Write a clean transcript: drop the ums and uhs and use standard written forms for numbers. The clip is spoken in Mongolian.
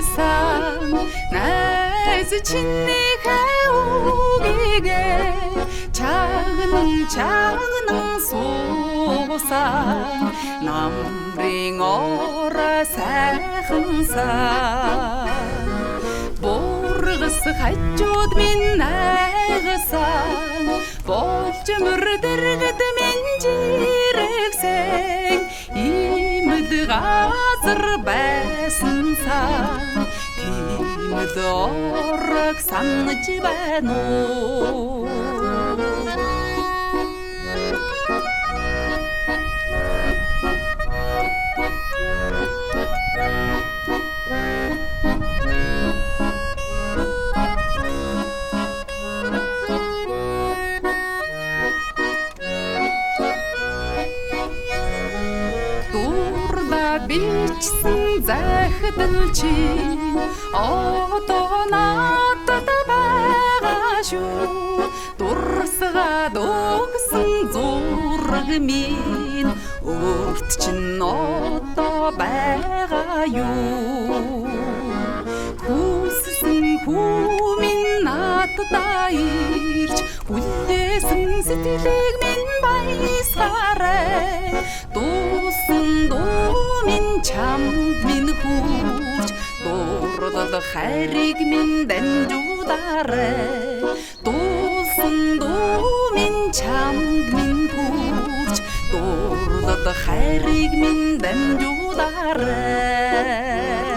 найгсан найз чиний хавуугээ чагнан суусан намрын ора сайхансан бургас хажууд минь найгсан болж мөрдөргөд минь жирэгсэн имэд газар байсан сан тиймд орог санаж байна уу бичсэн захидал чи одоо надад байгаа шүү дурсгаад өгсөн зураг минь өөрт чинь одоо байгаа юу хүссэн хүмин надад ирж хүлээсэн сэтгэлийг минь баясгарай дуусан минь чамд минь хүрч дурдад хайрыг минь дамжуулаарай дуусан минь чамд минь хүрч дурдад хайрыг минь дамжуулаарай